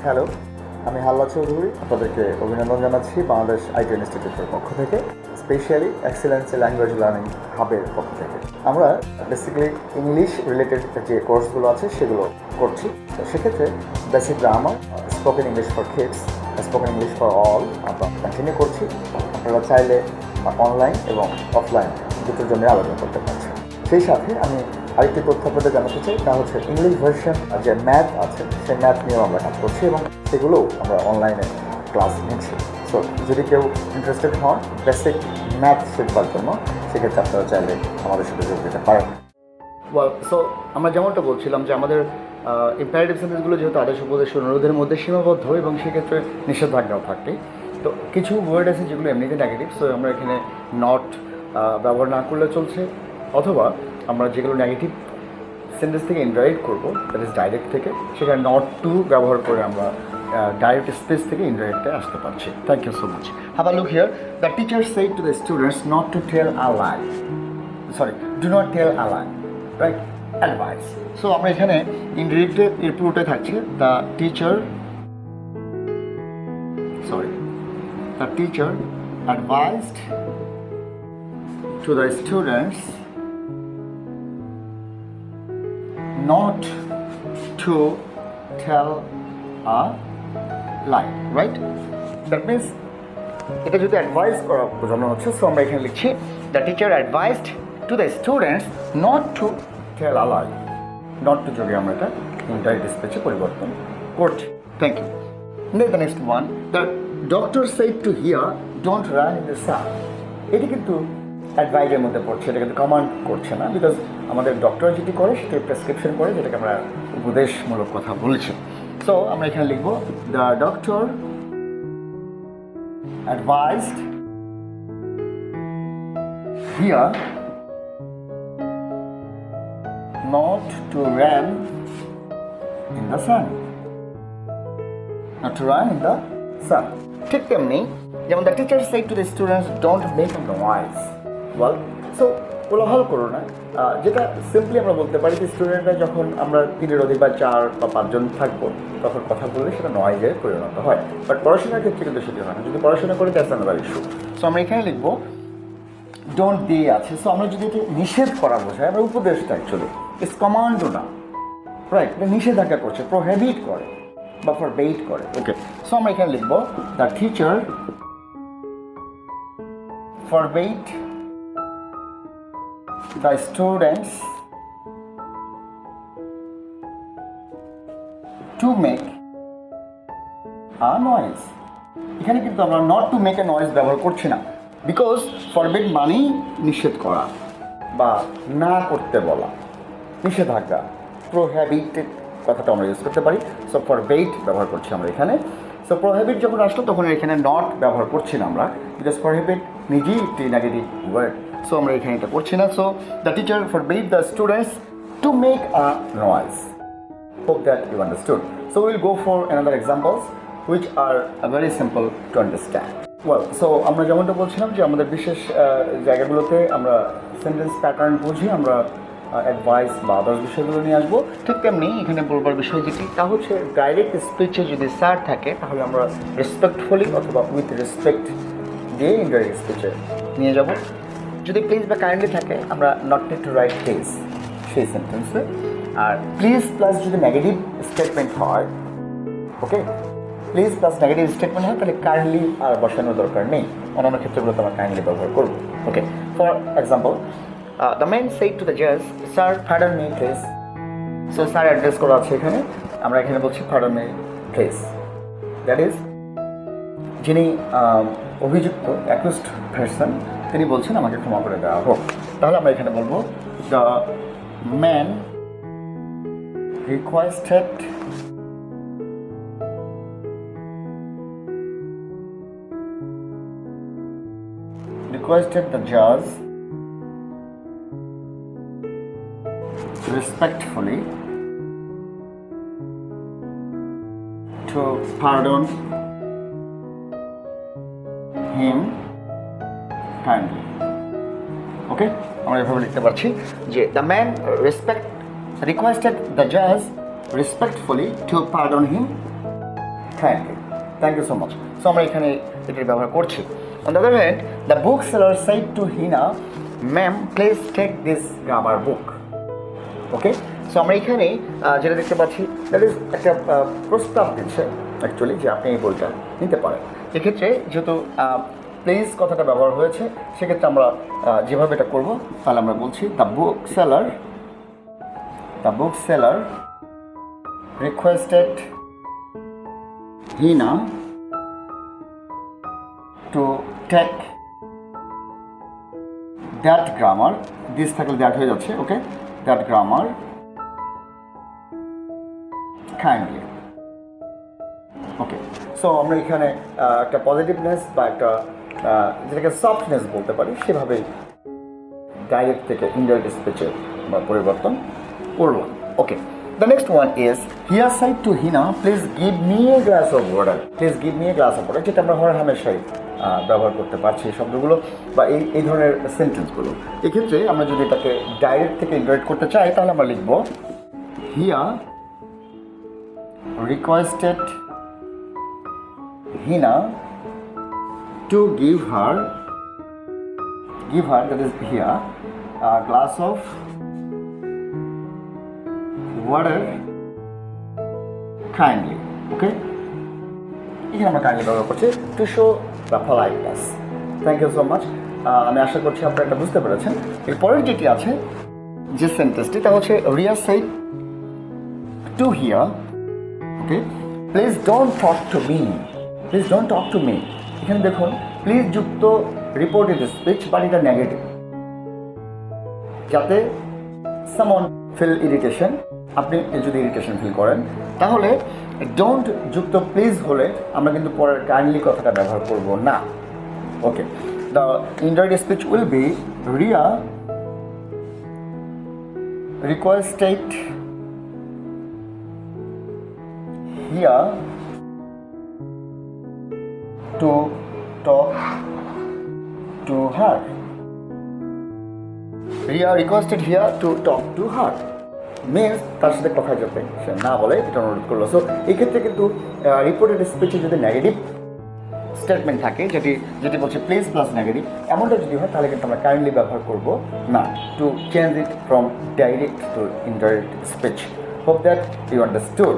Hello, আমি হাল্লা চৌধুরী। আপনাদেরকে অভিনন্দন জানাচ্ছি বাংলাদেশ আইটি ইনস্টিটিউটের পক্ষ থেকে, স্পেশালি এক্সেলেন্সি ল্যাঙ্গুয়েজ লার্নিং হাবের পক্ষ থেকে। আমরা বেসিক্যালি ইংলিশ রিলেটেড যে কোর্সগুলো আছে সেগুলো করছি। তো সেক্ষেত্রে basic grammar, spoken English for kids, spoken English for all আমরা কন্টিনিউ করছি। আপনারা চাইলে অনলাইন এবং অফলাইন দুটোর জন্য আবেদন করতে পারছেন। সেই সাথে আমি আরেকটি তথ্য আপনাদের জানাতে চাই, তা হচ্ছে ইংলিশ ভার্সন যে ম্যাথ আছে সেই ম্যাথ নিয়েও আমরা কাজ করছি এবং সেগুলোও আমরা অনলাইনে ক্লাস নিচ্ছি। সো যদি কেউ ইন্টারেস্টেড হন বেসিক ম্যাথ শিখবার জন্য, সেক্ষেত্রে আপনারা চাইলে আমাদের সাথে যোগ দিতে পারেন। সো আমরা যেমনটা বলছিলাম যে আমাদের ইম্পারেটিভ সেন্টেন্সগুলো যেহেতু আদেশ উপদেশ অনুরোধের মধ্যে সীমাবদ্ধ এবং সেক্ষেত্রে নিষেধাজ্ঞাও থাকে। তো কিছু ওয়ার্ড আছে যেগুলো এমনিতে নেগেটিভ, সো আমরা এখানে নট ব্যবহার না করলে চলছে, অথবা আমরা যেগুলো নেগেটিভ সেন্টেন্স থেকে ইনডাইরেক্ট করবো, দ্যাট ইজ ডাইরেক্ট থেকে, সেখানে নট টু ব্যবহার করে আমরা ডাইরেক্ট স্পেস থেকে ইনডাইরেক্টে আসতে পারছি। Thank you so much. Have a look here. The teacher said to the students not to tell a lie, do not tell a lie, right? Advice. So আমরা এখানে ইনডাইরেক্টে এর পুরোটাই থাকছে the teacher advised to the students not to tell a lie, right? That means এটা যদি advice করা বোঝানো হচ্ছে, সো আমরা এখানে লিখছি the teacher advised to the students not to tell a lie. Not to যোগে আমরা এটা ইনডাইরেক্ট স্পেসে পরিবর্তন করছি। Thank you. The next one, the doctor said to her don't run in the sun. এটি কিন্তু অ্যাডভাইজের মধ্যে পড়ছে, এটা কিন্তু কমান্ড করছে না, বিকজ আমাদের ডক্টর যেটি করে সেটি প্রেসক্রিপশন করে, যেটাকে আমরা উপদেশমূলক কথা বলছি। সো আমরা এখানে লিখব the doctor advised here not to run in the San, not to run in the সান। ঠিক তেমনি যেমন the teacher said to the students don't make a noise. So কোলাহল করো না, যেটা সিম্পলি আমরা বলতে পারি যে স্টুডেন্টরা যখন আমরা 3 অধিক বা 4 বা 5 জন থাকবো তখন কথা বললে সেটা নয়েজে পরিণত হয়, বাট পড়াশোনার ক্ষেত্রে কিন্তু সেটি হয় না। যদি পড়াশোনা করি দ্যাটস আনাদার ইস্যু। সো আমরা এখানে লিখবো ডোন্ট দিয়ে আছে, সো আমরা যদি এটা নিষেধ করা বোঝাই, আমরা উপদেশটা অ্যাকচুয়ালি ইটস কমান্ডও না, রাইট? এটা নিষেধাজ্ঞা করছে, প্রোহিবিট করে বা ফরবেইট করে। ওকে, সো আমরা এখানে লিখবো the teacher forbade the students to make a noise. এখানে কিন্তু আমরা not to make a noise ব্যবহার করছি না, বিকজ ফরবিড মানেই নিষেধ করা বা না করতে বলা, নিষেধাজ্ঞা, প্রোহিবিটেড কথাটা আমরা ইউজ করতে পারি। সো ফরবেইট ব্যবহার করছি আমরা এখানে। সো প্রোহিবিট যখন আসলো তখন এখানে নট ব্যবহার করছি না আমরা, বিকজ প্রোহিবিট নিজেই একটি নেগেটিভ ওয়ার্ড। সো আমরা এখানে এটা করছি না। So the teacher forbid the students to make a noise. Hope that you understood. So we'll go for another examples which are very simple to understand. So আমরা যেমনটা বলছিলাম যে আমাদের বিশেষ জায়গাগুলোতে আমরা সেন্টেন্স প্যাটার্ন বুঝি আমরা অ্যাডভাইস বা আদার্স বিষয়গুলো নিয়ে আসবো। ঠিক তেমনি এখানে বলবার বিষয় যেটি, তা হচ্ছে ডাইরেক্ট স্পিচে যদি স্যার থাকে তাহলে আমরা রেসপেক্টফুলি অথবা উইথ রেসপেক্ট দিয়ে ইনডাইরেক্ট স্পিচে নিয়ে যাব। যদি প্লিজ বা কাইন্ডলি থাকে আমরা not need to right please সেই সেন্টেন্সে। আর প্লিজ প্লাস যদি নেগেটিভ স্টেটমেন্ট হয়, ওকে, প্লিজ প্লাস নেগেটিভ স্টেটমেন্ট হয় তাহলে কাইন্ডলি আর বসানোর দরকার নেই, অন্যান্য ক্ষেত্রগুলোতে আমরা কাইন্ডলি ব্যবহার করবো। Okay, for example the man said to the জাজ sir pardon me please. So sir address করা আছে এখানে, আমরা এখানে বলছি pardon me please. That is যিনি অভিযুক্ত অ্যাকিউজড পারসন, তিনি বলছেন আমাকে ক্ষমা করে দেওয়া হোক। তাহলে আমরা এখানে বলবো the man requested the judge respectfully to pardon him kindly. ওকে, আমরা এভাবে লিখতে পারছি যে the man requested the judge respectfully to pardon him kindly. Thank you so much. So আমরা এখানে এটার ব্যবহার করছি। On the other hand, the bookseller said to Hina, "Ma'am, please take this grammar book." Okay, so আমরা এখানে যেটা দেখতে পাচ্ছি দ্যাট ইজ একটা প্রস্তাব দিচ্ছে অ্যাকচুয়ালি যে আপনি এই বইটা নিতে পারেন। এক্ষেত্রে যেহেতু প্লেস কথাটা ব্যবহার হয়েছে সেক্ষেত্রে আমরা যেভাবে এটা করবো তাহলে আমরা বলছি the book seller requested Hina to take that grammar, this থাকলে দ্যাট হয়ে যাচ্ছে, okay, that grammar kindly. Okay, so আমরা এখানে একটা পজিটিভনেস বা একটা যেটাকে সফটনেস বলতে পারি সেভাবেই ডাইরেক্ট থেকে ইনডাইরেক্ট স্পিচে পরিবর্তন করলাম। Okay, the next one is here side to Hina, please give me a glass of water. Please give me a glass of water, যেটা আমরা হর হামেশাই ব্যবহার করতে পারছি এই শব্দগুলো বা এই ধরনের সেন্টেন্সগুলো। এক্ষেত্রে আমরা যদি এটাকে ডাইরেক্ট থেকে ইনডাইরেক্ট করতে চাই তাহলে আমরা লিখব হিয়া requested Hina to give her that is here a glass of water kindly. Okay, এখানে আমরা কাইন্ডলি ব্যবহার করছি to show the politeness. Thank you so much. আমি আশা করছি আপনারা এটা বুঝতে পেরেছেন। এরপরের যেটি আছে যে সেন্টেন্সটি তা হচ্ছে Riya said to Hiya, okay, please don't talk to me. এখানে দেখুন প্লিজ যুক্ত রিপোর্টেড স্পিচ বাট এটা নেগেটিভ, যাতে সামন ফিল ইরিটেশন, আপনি যদি ইরিটেশন ফিল করেন তাহলে ডোন্ট যুক্ত প্লিজ হলে আমরা কিন্তু পরের কাইন্ডলি কথাটা ব্যবহার করব না। Okay, the indirect speech will be Riya requested here to talk to her. Ria requested here to talk to her means তার সাথে কথা যাতে সে না বলে এটা অনুরোধ করলো। সো এই ক্ষেত্রে কিন্তু রিপোর্টেড স্পিচে যদি নেগেটিভ স্টেটমেন্ট থাকে যেটি বলছে প্লিজ প্লাস নেগেটিভ, এমনটা যদি হয় তাহলে কিন্তু আমরা কাইন্ডলি ব্যবহার করব না, to change it from direct to indirect speech. Hope that you understood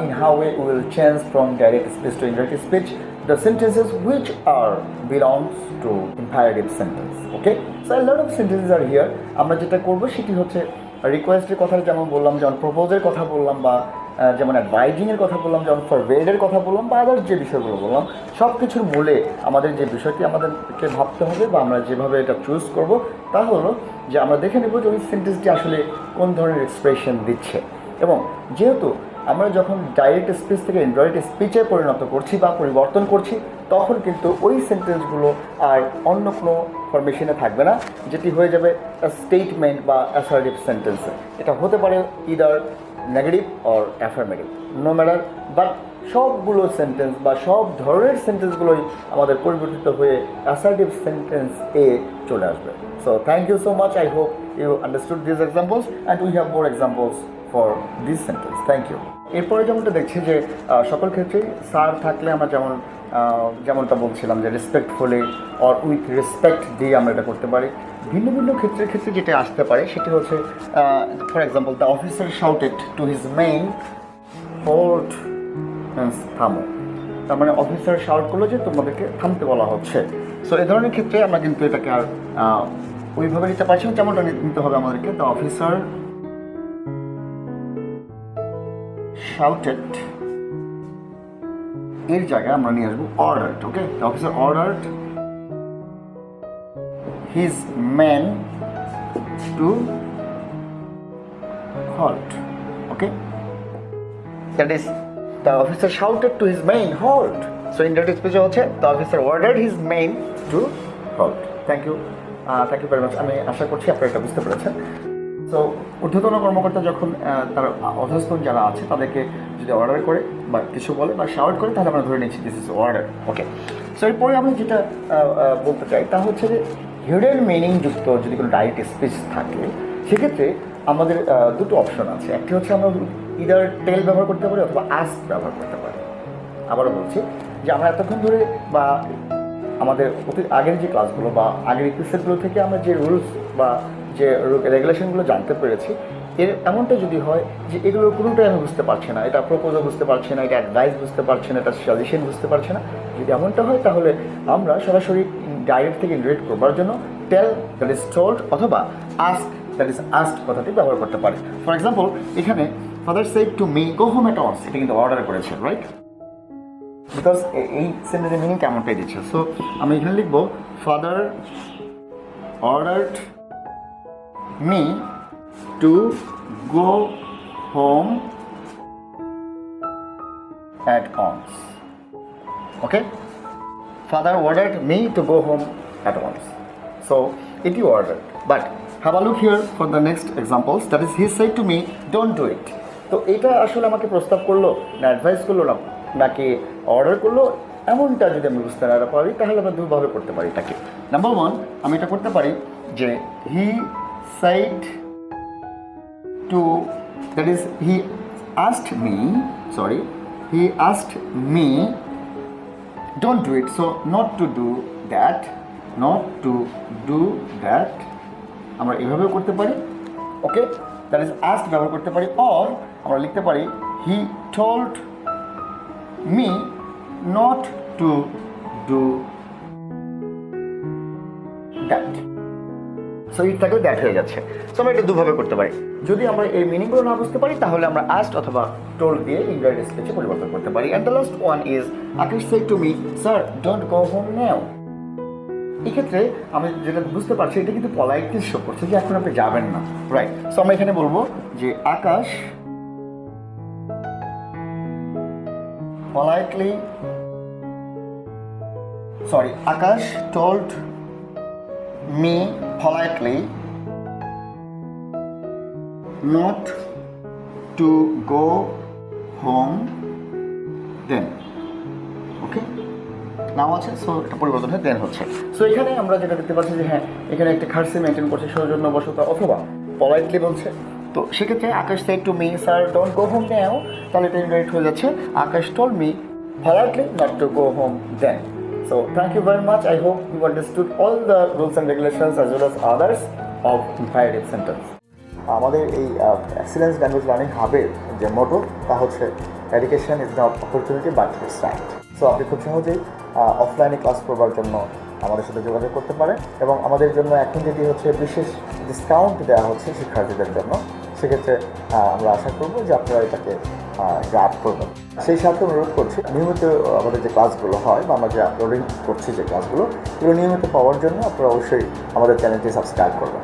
in how we will change from direct speech to indirect speech the sentences which are belongs to imperative sentence. Okay, so a lot of sentences are here. আমরা যেটা করব সেটি হচ্ছে রিকোয়েস্টের কথা যেমন বললাম, যেমন প্রপোজের কথা বললাম, বা যেমন অ্যাডভাইজিংয়ের কথা বললাম, যেমন ফরওয়ার্ডের কথা বললাম, বা আদার্স যে বিষয়গুলো বললাম, সব কিছুর মূলে আমাদের যে বিষয়টি আমাদেরকে ভাবতে হবে বা আমরা যেভাবে এটা চুজ করব তা হলো যে আমরা দেখে নেব যে ওই সেন্টেন্সটি আসলে কোন ধরনের এক্সপ্রেশন দিচ্ছে। এবং যেহেতু আমরা যখন ডাইরেক্ট স্পিচ থেকে ইনডাইরেক্ট স্পিচে পরিণত করছি বা পরিবর্তন করছি তখন কিন্তু ওই সেন্টেন্সগুলো আর অন্য কোনো ফরমেশনে থাকবে না, যেটি হয়ে যাবে স্টেটমেন্ট বা অ্যাসার্টিভ সেন্টেন্সে। এটা হতে পারে either negative or affirmative, no matter, but সবগুলো সেন্টেন্স বা সব ধরনের সেন্টেন্সগুলোই আমাদের পরিবর্তিত হয়ে অ্যাসার্টিভ সেন্টেন্স এ চলে আসবে। So thank you so much, I hope you understood this examples and we have more examples for this sentence. Thank you. এরপরে যেমনটা দেখছি যে সকল ক্ষেত্রেই স্যার থাকলে আমরা যেমনটা বলছিলাম যে রেসপেক্টফুলি অর উইথ রেসপেক্ট দিয়ে আমরা এটা করতে পারি। ভিন্ন ভিন্ন ক্ষেত্রে যেটা আসতে পারে সেটি হচ্ছে for example the officer shouted to his main hold means থামো, তার মানে অফিসার শাউট করলো যে তোমাদেরকে থামতে বলা হচ্ছে। সো এই ধরনের ক্ষেত্রে আমরা কিন্তু এটাকে আর ওইভাবে নিতে পারছি না, যেমনটা নিতে হবে আমাদেরকে দ্য অফিসার shouted এর জায়গায় আমরা নিয়ে আসবো ordered. Okay, the officer ordered his men to halt. Okay, that is the officer shouted to his men halt. So in that speech হচ্ছে the officer ordered his men to halt. Thank you very much. আমি আশা করছি আপনারা এটা বুঝতে পেরেছেন। তো ঊর্ধ্বতন কর্মকর্তা যখন তার অধস্তন যারা আছে তাদেরকে যদি অর্ডার করে বা কিছু বলে বা শাউট করে তাহলে আমরা ধরে নিচ্ছি this is order. Okay, so এরপরে আমি যেটা বলতে চাই তা হচ্ছে যে হিডেন মিনিং যুক্ত যদি কোনো ডাইরেক্ট স্পিচ থাকে সেক্ষেত্রে আমাদের দুটো অপশন আছে। একটি হচ্ছে আমরা ইদার টেল ব্যবহার করতে পারি অথবা আস্ক ব্যবহার করতে পারি। আবারও বলছি যে আমরা এতক্ষণ ধরে বা আমাদের অতি আগের যে ক্লাসগুলো বা আগের এপিসোডগুলো থেকে আমরা যে রুলস বা যে রেগুলেশনগুলো জানতে পেরেছি, এর এমনটা যদি হয় যে এগুলোর কোনোটাই আমি বুঝতে পারছি না, এটা প্রপোজাল বুঝতে পারছি না, এটা অ্যাডভাইস বুঝতে পারছি না, এটা সাজেশন বুঝতে পারছি না, যদি এমনটা হয় তাহলে আমরা সরাসরি ডাইরেক্ট থেকে ইন্টারেক্ট করবার জন্য টেল দ্যাট ইজ টোল্ড অথবা আস্ক দ্যাট ইজ আস্কড কথাটি ব্যবহার করতে পারি। ফর এক্সাম্পল, এখানে father said to me go home at once, এটা কিন্তু অর্ডার করেছে, রাইট? বিকজ এই সেন্টেন্সের মিনিং কেমনটাই দিচ্ছে। সো আমি এখানে লিখবো father ordered me to go home at once. Okay? Father ordered me to go home at once. So, it you ordered. But have a look here for the next examples. That is, he said to me, don't do it. তো এটা আসলে আমাকে প্রস্তাব করলো না advice করলো না নাকি অর্ডার করলো, এমনটা যদি আমি বুঝতে না পারি তাহলে আমরা দুভাবে করতে পারি এটাকে। নাম্বার ওয়ান, আমি এটা করতে পারি যে হি said to, that is, he asked me don't do it, so not to do that আমরা এভাবেও করতে পারি। ওকে, দ্যাট ইজ আস্ক ব্যবহার করতে পারি। অর আমরা লিখতে পারি he told me not to do that. So it থাকলে দ্যাট হয়ে যাচ্ছে। সো আমরা এটা দুভাবে করতে পারি। যদি আমরা এই মিনিংগুলো না বুঝতে পারি তাহলে আমরা আস্কড অথবা টোল্ড দিয়ে ইনডাইরেক্ট স্পিচে পরিবর্তন করতে পারি। And the last one is Akash said to me sir don't go home নাও। এক্ষেত্রে আমি যেটা বুঝতে পারছি এটা কিন্তু পলাইটলি শো করছে যে এখন আপনি যাবেন না, রাইট? সো আমরা এখানে বলবো যে আকাশ told me politely not to go home then. ওকে, নাও আছে, সো এটা পরিবর্তন হয়ে দেন হচ্ছে। সো এখানে আমরা যেটা দেখতে পাচ্ছি যে হ্যাঁ, এখানে একটা খার্সি মেনটেন করছে, সৌজন্যবশত অথবা পলাইটলি বলছে। তো সেক্ষেত্রে Akash said to me sir don't go home now, তাহলে এটা ইনডাইরেক্ট হয়ে যাচ্ছে Akash told me politely not to go home then. So thank you very much. I hope you understood all the rules and regulations as well as others of imperative sentence. আমাদের এই excellence language learning হাবের যে মোটো তা হচ্ছে education is not opportunity but it's right. So আপনি খুব সহজেই অফলাইনে class করবার জন্য আমাদের সাথে যোগাযোগ করতে পারেন এবং আমাদের জন্য এখন যেটি হচ্ছে বিশেষ ডিসকাউন্ট দেওয়া হচ্ছে শিক্ষার্থীদের জন্য, সেক্ষেত্রে আমরা আশা করব যে আপনারা এটাকে গ্রাব করবেন। সেই সাথে অনুরোধ করছি নিয়মিত আমাদের যে ক্লাসগুলো হয় বা আমরা যে আপলোডিং করছি যে ক্লাসগুলো, এগুলো নিয়মিত পাওয়ার জন্য আপনারা অবশ্যই আমাদের চ্যানেলটি সাবস্ক্রাইব করবেন।